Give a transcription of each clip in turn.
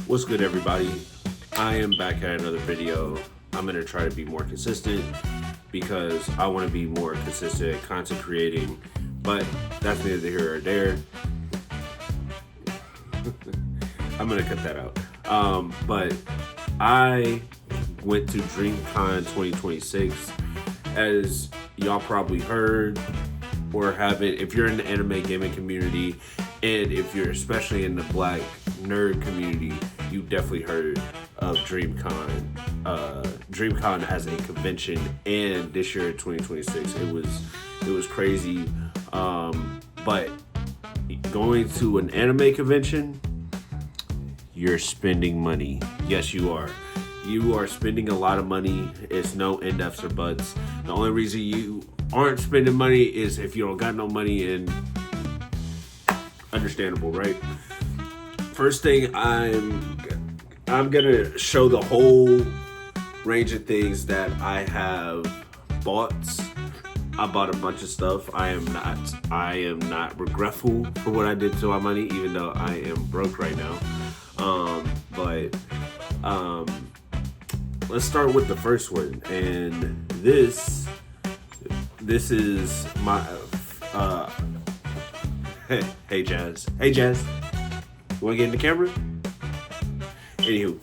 What's good, everybody? I am back at another video. I'm gonna try to be more consistent because I want to be more consistent at content creating, but that's neither here or there. I'm gonna cut that out. But I went to DreamCon 2026, as y'all probably heard or haven't. If you're in the anime gaming community, and if you're especially in the Black nerd community, you definitely heard of DreamCon. DreamCon as a convention, and this year 2026, it was crazy. But going to an anime convention, you're spending money. Yes, you are. You are spending a lot of money. It's no ifs or buts. The only reason you aren't spending money is if you don't got no money, and understandable, right? First thing, I'm gonna show the whole range of things that I have bought. I bought a bunch of stuff. I am not regretful for what I did to my money, even though I am broke right now. Let's start with the first one, and this is my hey Jazz, you wanna get in the camera? Anywho,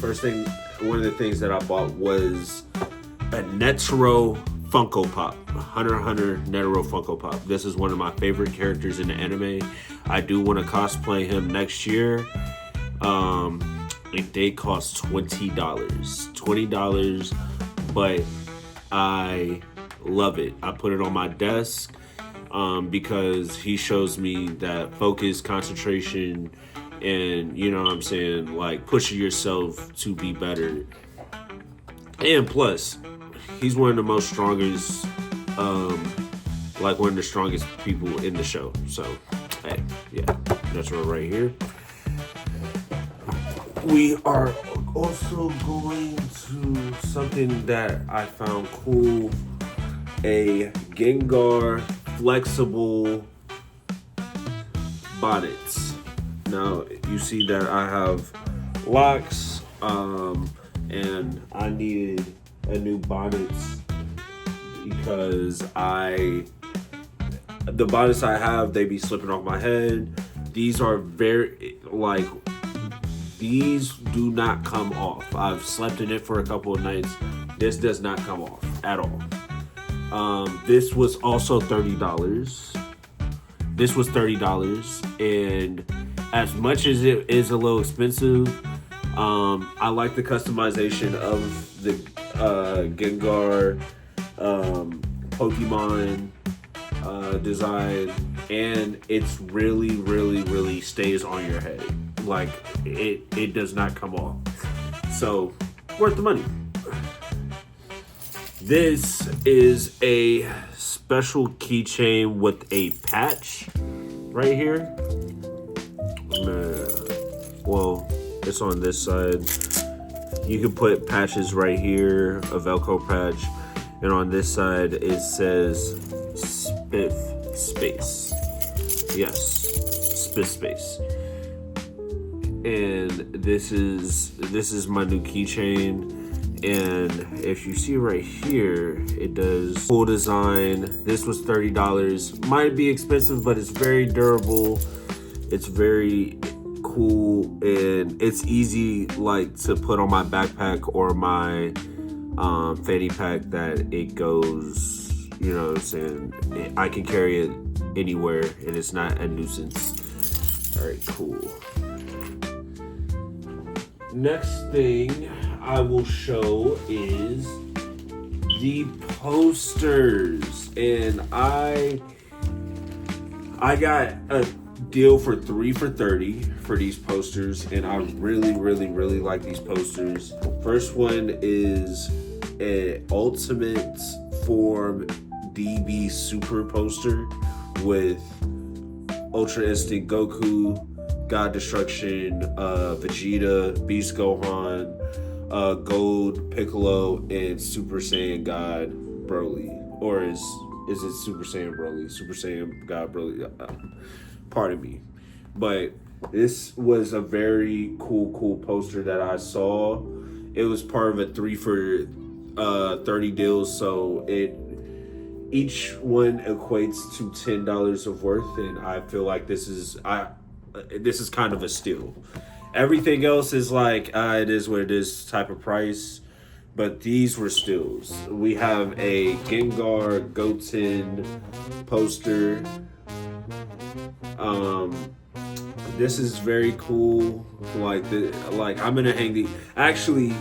first thing, one of the things that I bought was a Netero Funko Pop, Hunter x Hunter Netero Funko Pop. This is one of my favorite characters in the anime. I do want to cosplay him next year. They cost $20, but I love it. I put it on my desk because he shows me that focus, concentration, and you know what I'm saying, like pushing yourself to be better. And plus, he's one of the most strongest, like one of the strongest people in the show. So, hey, yeah, that's right here. We are also going to something that I found cool, a Gengar flexible bonnets. Now, you see that I have locks, and I needed a new bonnets because the bonnets I have, they be slipping off my head. These are these do not come off. I've slept in it for a couple of nights. This does not come off at all. This was also $30. This was $30, and as much as it is a little expensive, I like the customization of the Gengar Pokemon design, and it's really stays on your head. Like it does not come off. So worth the money. This is a special keychain with a patch right here. Well, it's on this side. You can put patches right here, a Velcro patch, and on this side it says Spiff Space. Yes, Spiff Space. And this is my new keychain. And if you see right here, it does cool design. This was $30. Might be expensive, but it's very durable. It's very cool, and it's easy like to put on my backpack or my fanny pack, that it goes, you know what I'm saying, I can carry it anywhere and it's not a nuisance. All right, cool. Next thing I will show is the posters, and I got a deal for 3 for $30 for these posters, and I really like these posters. First one is an Ultimate Form DB Super poster with Ultra Instinct Goku, God Destruction, Vegeta, Beast Gohan, Gold Piccolo, and Super Saiyan God Broly. Or is it Super Saiyan Broly? Super Saiyan God Broly. Pardon me. But This was a very cool poster that I saw. It was part of a 3 for 30 deals, so it each one equates to $10 of worth, and I feel like this is kind of a steal. Everything else is like it is what it is type of price, but these were steals. We have a Gengar Goten poster. This is very cool. Like I'm gonna hang the. Actually,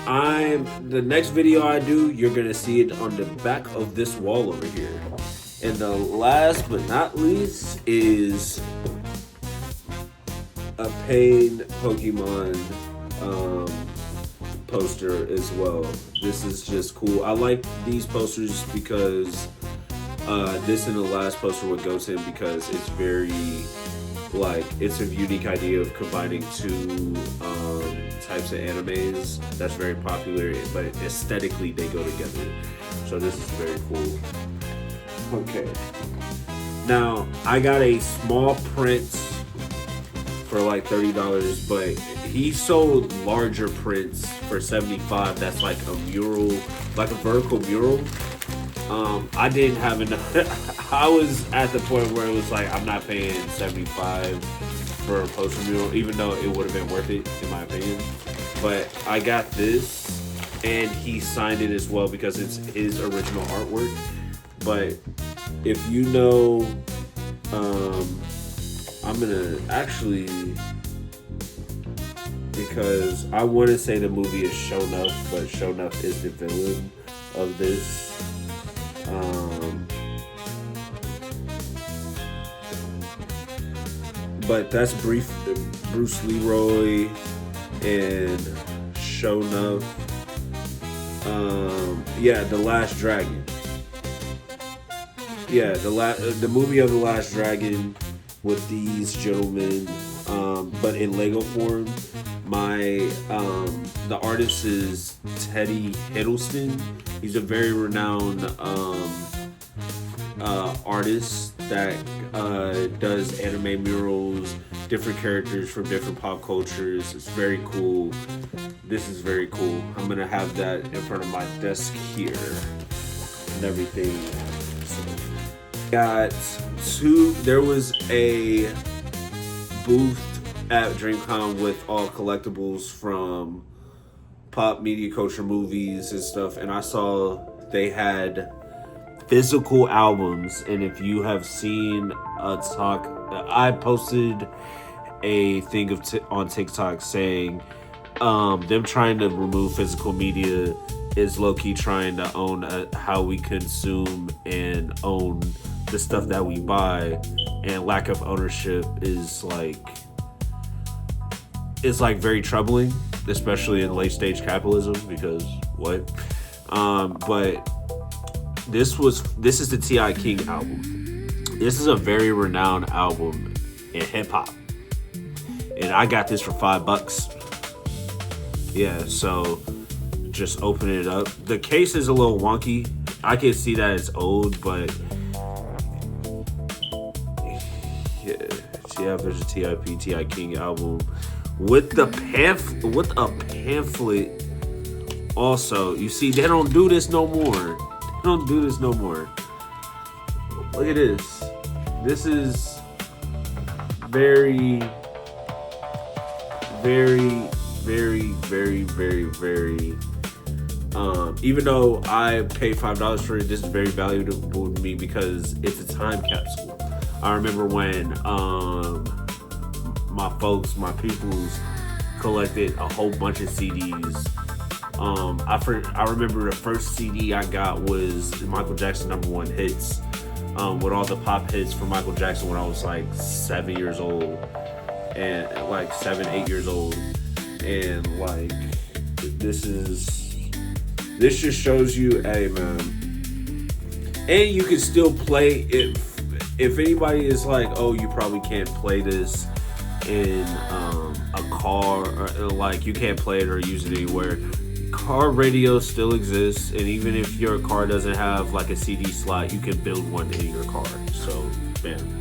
the next video I do, you're gonna see it on the back of this wall over here. And the last but not least is a paid Pokemon poster as well. This is just cool. I like these posters because this and the last poster with Goten, because it's very it's a unique idea of combining two types of animes that's very popular, but aesthetically they go together. So this is very cool. Okay. Now I got a small print for like $30, but he sold larger prints for $75. That's like a mural, like a vertical mural. I didn't have enough. I was at the point where it was like, I'm not paying $75 for a poster mural, even though it would have been worth it in my opinion. But I got this, and he signed it as well because it's his original artwork. But if you know, I'm gonna actually, because I want to say the movie is Shonuff, but Shonuff is the villain of this. But that's Bruce Leroy and Shonuff. Yeah, The Last Dragon. Yeah, the movie of The Last Dragon with these gentlemen, but in Lego form. The artist is Teddy Hiddleston. He's a very renowned artist that does anime murals, different characters from different pop cultures. It's very cool. This is very cool. I'm gonna have that in front of my desk here and everything. There was a booth at DreamCon with all collectibles from pop media culture movies and stuff, and I saw they had physical albums. And if you have seen a talk, I posted a thing on TikTok saying them trying to remove physical media is low-key trying to own how we consume and own the stuff that we buy, and lack of ownership is very troubling, especially in late stage capitalism, because what? But this is the T.I. King album. This is a very renowned album in hip hop, and I got this for $5. Yeah, so just open it up. The case is a little wonky. I can see that it's old, but yeah, there's a T.I. King album with a pamphlet. Also, you see, they don't do this no more. Look at this. This is very, very, very, very, very, very. Even though I paid $5 for it, this is very valuable to me because it's a time capsule. I remember when my peoples collected a whole bunch of CDs. I remember the first CD I got was Michael Jackson #1 hits, with all the pop hits from Michael Jackson when I was like 7 years old, and like 7-8 years old, and like this just shows you, hey man, and you can still play it. If anybody is like, oh, you probably can't play this in a car, or like you can't play it or use it anywhere, car radio still exists, and even if your car doesn't have like a CD slot, you can build one in your car. So man,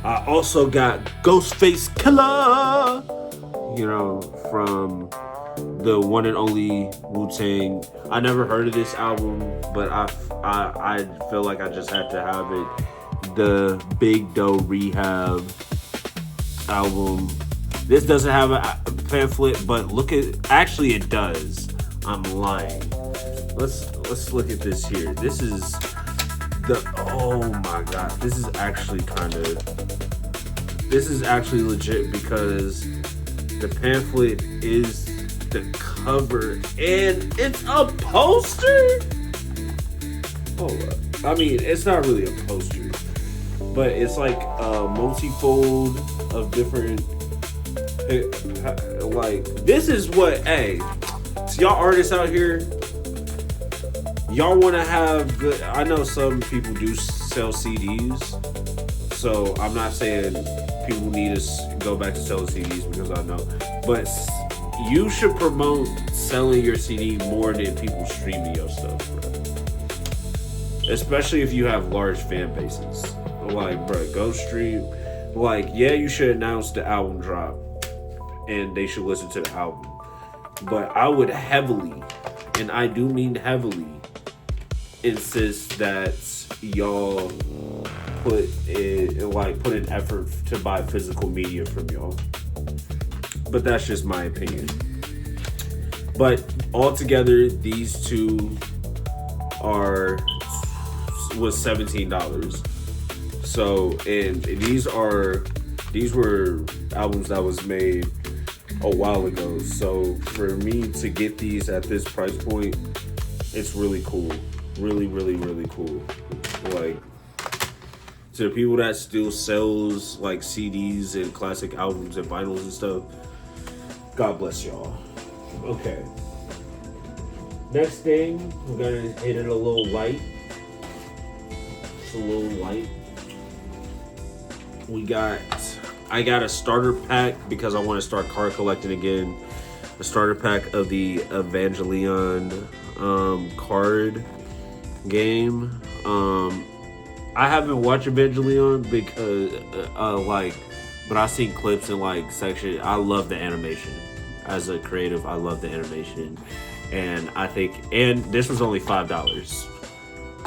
I also got Ghostface Killer, from the one and only Wu-Tang. I never heard of this album, but I feel like I just had to have it. The Big Doe Rehab album. This doesn't have a pamphlet, but actually it does. I'm lying. Let's look at this here. This is oh my god. This is actually legit because the pamphlet is the cover and it's a poster. Hold up. I mean, it's not really a poster, but it's like a multi-fold of different. Like, this is what, hey, so y'all artists out here, y'all want to have good. I know some people do sell CDs, so I'm not saying people need to go back to selling CDs because I know, but you should promote selling your CD more than people streaming your stuff, bro. Especially if you have large fan bases. Like, bro, go stream. Like, yeah, you should announce the album drop and they should listen to the album. But I would heavily, and I do mean heavily, insist that y'all put an effort to buy physical media from y'all. But that's just my opinion. But altogether, these two was $17. So, and these were albums that was made a while ago. So for me to get these at this price point, it's really cool. Really, really, really cool. Like, to the people that still sells like CDs and classic albums and vinyls and stuff, God bless y'all. Okay. Next thing, we're gonna hit it a little light. It's a little light. I got a starter pack because I want to start card collecting again. A starter pack of the Evangelion card game. I haven't watched Evangelion because but I've seen clips and section. I love the animation. As a creative, I love the animation, and and this was only $5.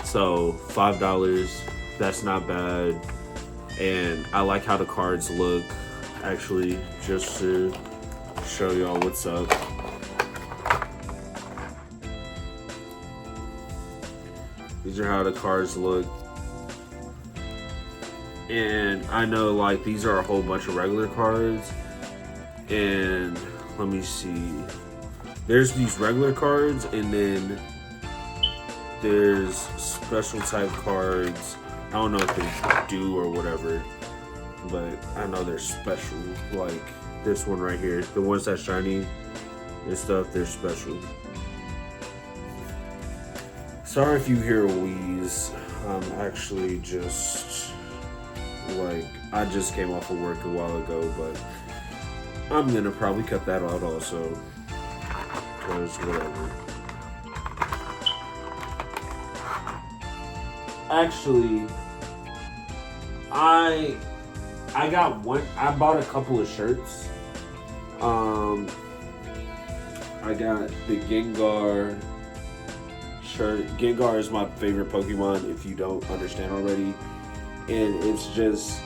So $5, that's not bad. And I like how the cards look, actually, just to show y'all what's up. These are how the cards look. And I know, these are a whole bunch of regular cards. And let me see. There's these regular cards, and then there's special type cards. I don't know if they do or whatever, but I know they're special. Like this one right here, the ones that shiny and stuff, they're special. Sorry if you hear a wheeze. I'm actually just I just came off of work a while ago, but I'm gonna probably cut that out also, because whatever. Actually, I bought a couple of shirts. I got the Gengar shirt. Gengar is my favorite Pokemon, if you don't understand already. And it's just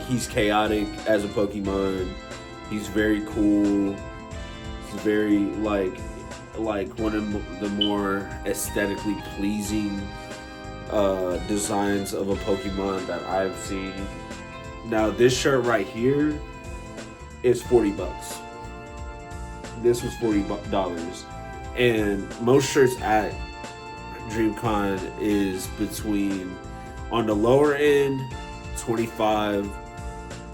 he's chaotic as a Pokemon. He's very cool. He's very one of the more aesthetically pleasing designs of a Pokemon that I've seen. Now this shirt right here is $40. This was $40, and most shirts at DreamCon is between, on the lower end, $25,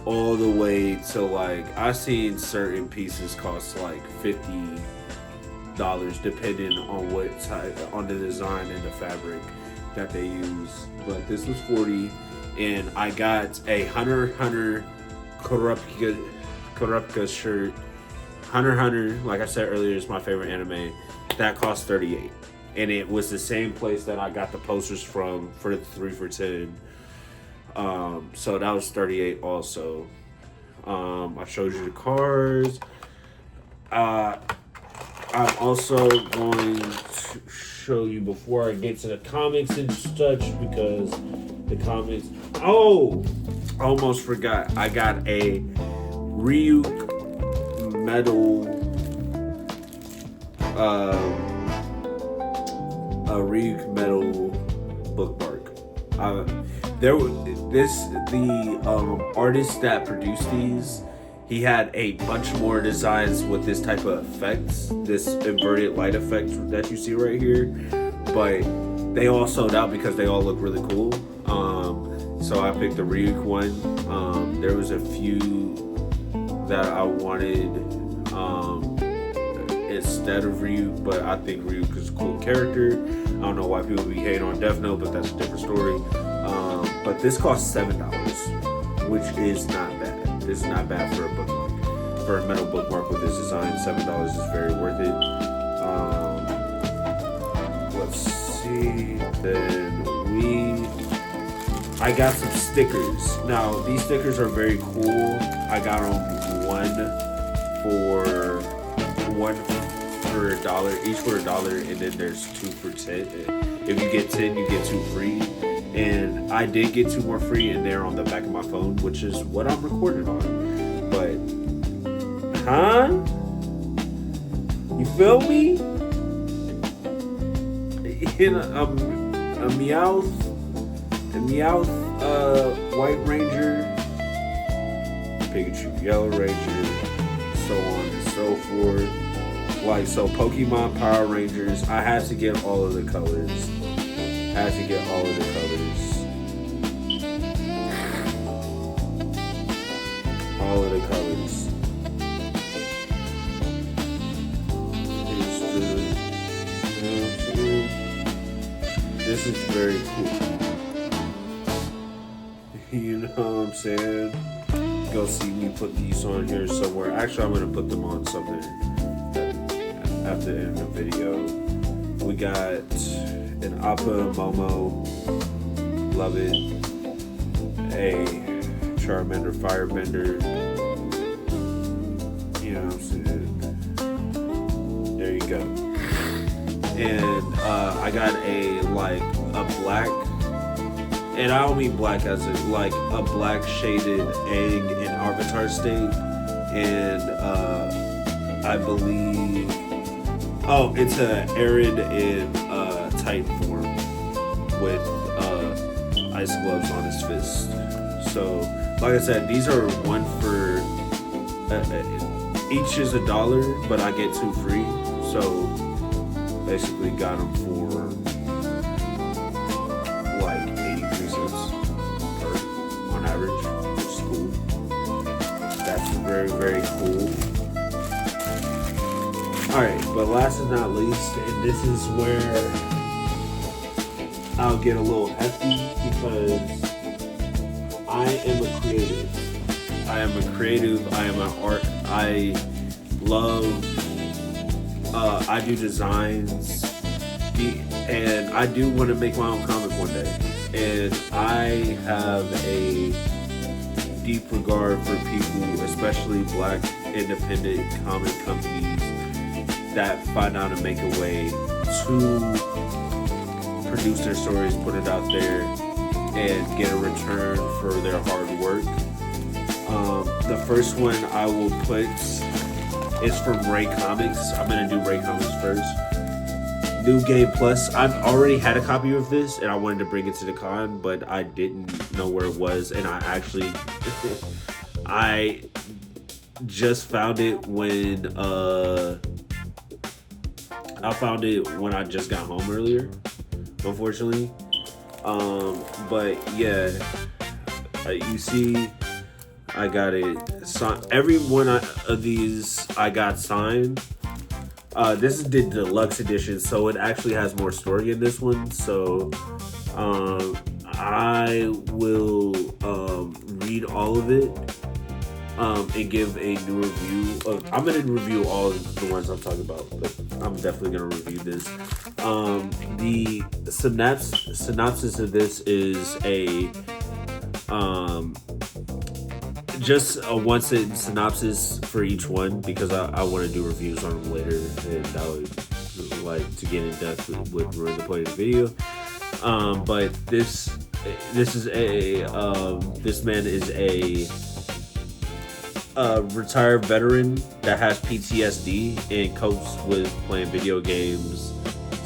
all the way to I've seen certain pieces cost $50, depending on what type, on the design and the fabric that they use. But this was $40, and I got a Hunter x Hunter Kurapika shirt. Hunter x Hunter, like I said earlier, is my favorite anime. That cost $38, and it was the same place that I got the posters from for the 3 for $10. So that was 38 also. I showed you the cars. Uh, I'm also going to show you before I get to the comics and such because the comics. Oh, I almost forgot. I got a Ryuk metal. A Ryuk metal bookmark. The artist that produced these, he had a bunch more designs with this type of effects, this inverted light effect that you see right here, but they all sold out because they all look really cool. So I picked the Ryuk one. There was a few that I wanted instead of Ryuk, but I think Ryuk is a cool character. I don't know why people be hating on Death Note, but that's a different story. But this costs $7, which is not bad. This is not bad for a bookmark. For a metal bookmark with this design, $7 is very worth it. Let's see. Then I got some stickers. Now, these stickers are very cool. I got them one for $1, each for $1, and then there's 2 for 10. If you get 10, you get 2 free. And I did get 2 more free, and they're on the back of my phone, which is what I'm recording on. But, you feel me? In a Meowth, White Ranger, Pikachu, Yellow Ranger, so on and so forth. Like, so Pokemon, Power Rangers, I had to get all of the colors. All of the colors. This is very cool. You know what I'm saying? Go see me put these on here somewhere. Actually, I'm going to put them on something at the end of the video. We got an Appa Momo. Love it. A Charmander Firebender. You know what I'm saying? There you go. And I got a black, and I don't mean black as in like a black shaded egg in Avatar state, and I believe, it's an arid in Titan form with ice gloves on his fist. So, like I said, these are one for each is $1, but I get 2 free. So basically, got them for like 83 cents on average, which is cool. That's very, very cool. Alright, but last and not least, and this is where I'll get a little hefty because I am a creative. I am an art. I love, I do designs, and I do want to make my own comic one day. And I have a deep regard for people, especially black independent comic companies that find out to make a way to produce their stories, put it out there, and get a return for their hard work. The first one I will put is from Ray Comics. I'm going to do Ray Comics first. New Game Plus. I've already had a copy of this, and I wanted to bring it to the con, but I didn't know where it was, and I actually... I just found it when... I found it when I just got home earlier, unfortunately. But yeah, you see, I got it. Every one of these I got signed. This is the deluxe edition, so it actually has more story in this one. So I will read all of it and give a new review. I'm going to review all of the ones I'm talking about, but I'm definitely going to review this. The synopsis of this is Um, just a one sentence synopsis for each one because I want to do reviews on them later, and I would like to get in depth would ruin the point of the video. But this is this man is a retired veteran that has PTSD and copes with playing video games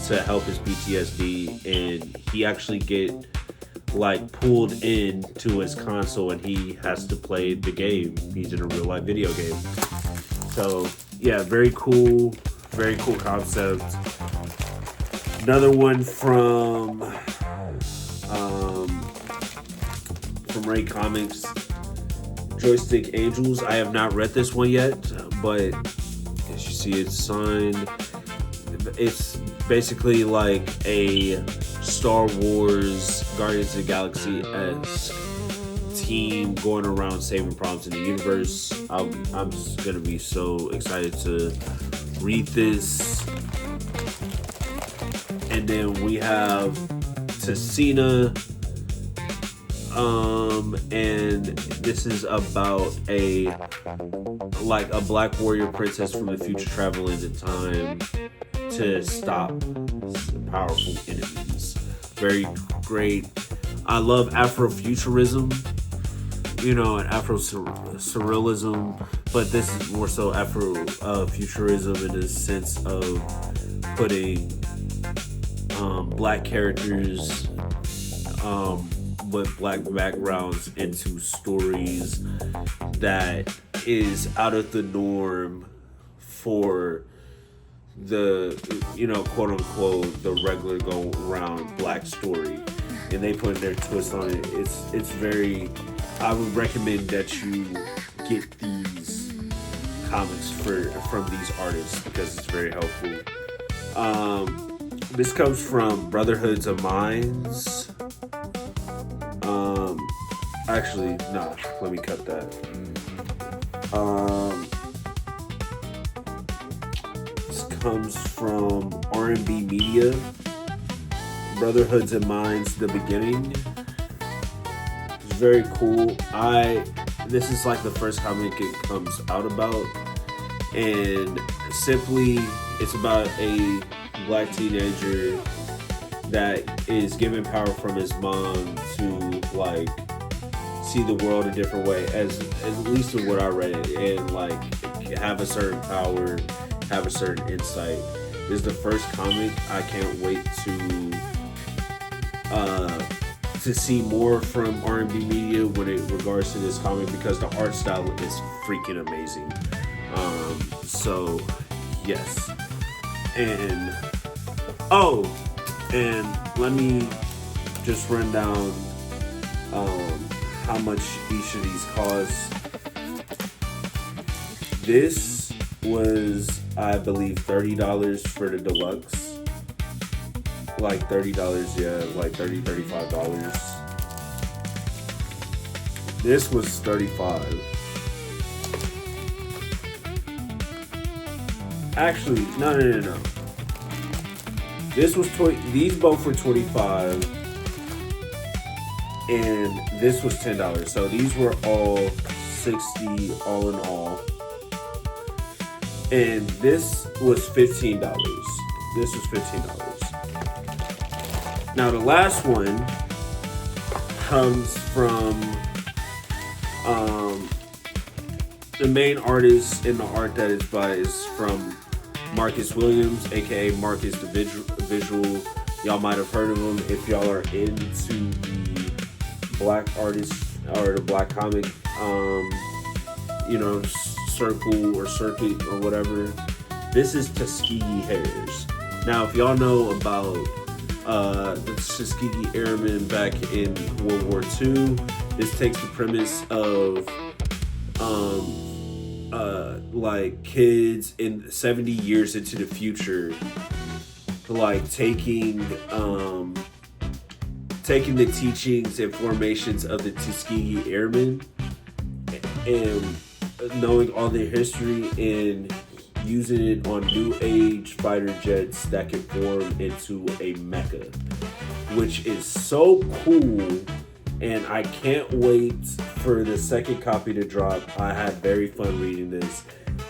to help his PTSD, and he actually get like pulled into his console and he has to play the game. He's in a real life video game. So yeah, very cool concept. Another one from Ray Comics, Joystick Angels. I have not read this one yet, but as you see, it's signed. It's basically like a Star Wars Guardians of the Galaxy-esque team going around saving problems in the universe. I'm just gonna be so excited to read this. And then we have Tessina, and this is about a black warrior princess from the future traveling in time to stop powerful enemies. Very great. I love Afrofuturism, and Afro-surrealism, but this is more so Afro-futurism in the sense of putting black characters with black backgrounds into stories that is out of the norm for the quote unquote the regular go around black story, and they put their twist on it. It's very, I would recommend that you get these comics from these artists because it's very helpful. This comes from Brotherhoods of Minds. Actually, no, let me cut that. This comes from R&B Media. Brotherhoods of Minds, The Beginning. It's very cool. This is like the first comic it comes out about, and simply it's about a black teenager that is given power from his mom to like see the world a different way, as at least in what I read, and like have a certain power, have a certain insight. This is the first comic. I can't wait to see more from R&B Media when it regards to this comic because the art style is freaking amazing. So yes, and let me just run down how much each of these costs. This was, I believe, $30 for the deluxe. Like $30, yeah, like $35. This was $35. Actually, no. This was these both were $25, and this was $10. So these were all $60 all in all. And this was $15. This was $15. Now the last one comes from the main artist in the art that is by is from Marcus Williams, aka Marcus the Visual. Y'all might have heard of him if y'all are into the black artist or the black comic, circle or circuit or whatever. This is Tuskegee Hairs. Now, if y'all know about the Tuskegee Airmen back in World War II, this takes the premise of like kids in 70 years into the future, like taking the teachings and formations of the Tuskegee Airmen and knowing all their history and using it on new age fighter jets that can form into a mecha, which is so cool and I can't wait for the second copy to drop. I had very fun reading this.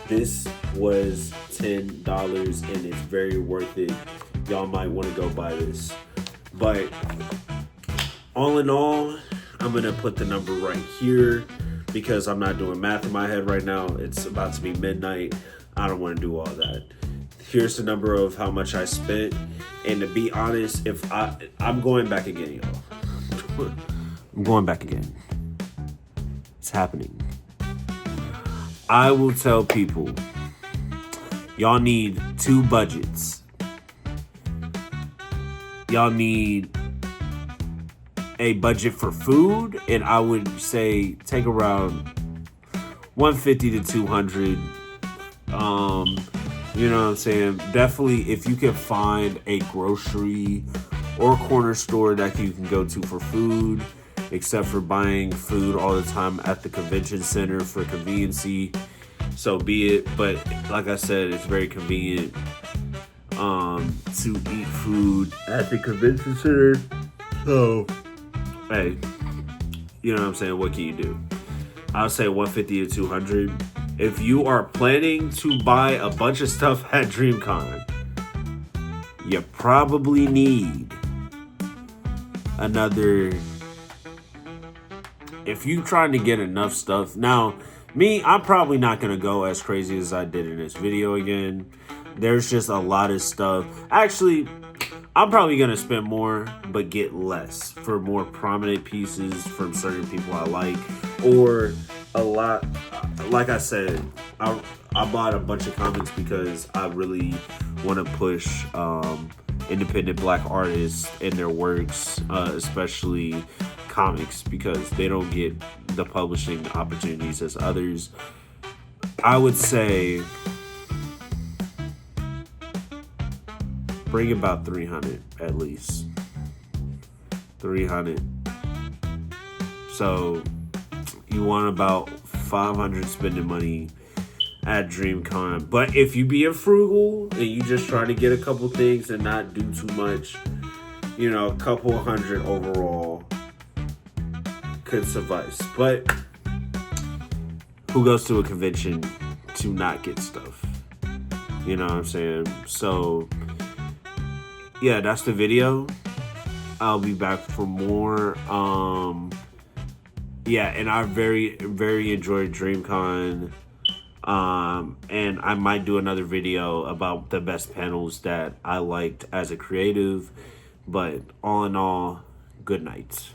This was $10 and it's very worth it. Y'all might want to go buy this. But all in all, I'm going to put the number right here because I'm not doing math in my head right now. It's about to be midnight. I don't want to do all that. Here's the number of how much I spent. And to be honest, I'm going back again, y'all. I'm going back again. It's happening. I will tell people, y'all need 2 budgets. Y'all need a budget for food, and I would say take around 150 to 200. You know what I'm saying? Definitely, if you can find a grocery or corner store that you can go to for food, except for buying food all the time at the convention center for conveniency, so be it. But like I said, it's very convenient to eat food at the convention center. So, hey, you know what I'm saying? What can you do? I'll say 150 to 200. If you are planning to buy a bunch of stuff at DreamCon, you probably need another. If you're trying to get enough stuff. Now, me, I'm probably not going to go as crazy as I did in this video again. There's just a lot of stuff. Actually, I'm probably going to spend more, but get less for more prominent pieces from certain people I like. Or a lot, like I said, I bought a bunch of comics because I really want to push independent black artists in their works, especially comics, because they don't get the publishing opportunities as others. I would say bring about 300 at least. 300. So you want about 500 spending money at DreamCon. But if you being frugal and you just try to get a couple things and not do too much, you know, a couple hundred overall could suffice. But who goes to a convention to not get stuff? You know what I'm saying? So yeah, that's the video. I'll be back for more. Yeah, and I very, very enjoyed DreamCon. And I might do another video about the best panels that I liked as a creative. But all in all, good night.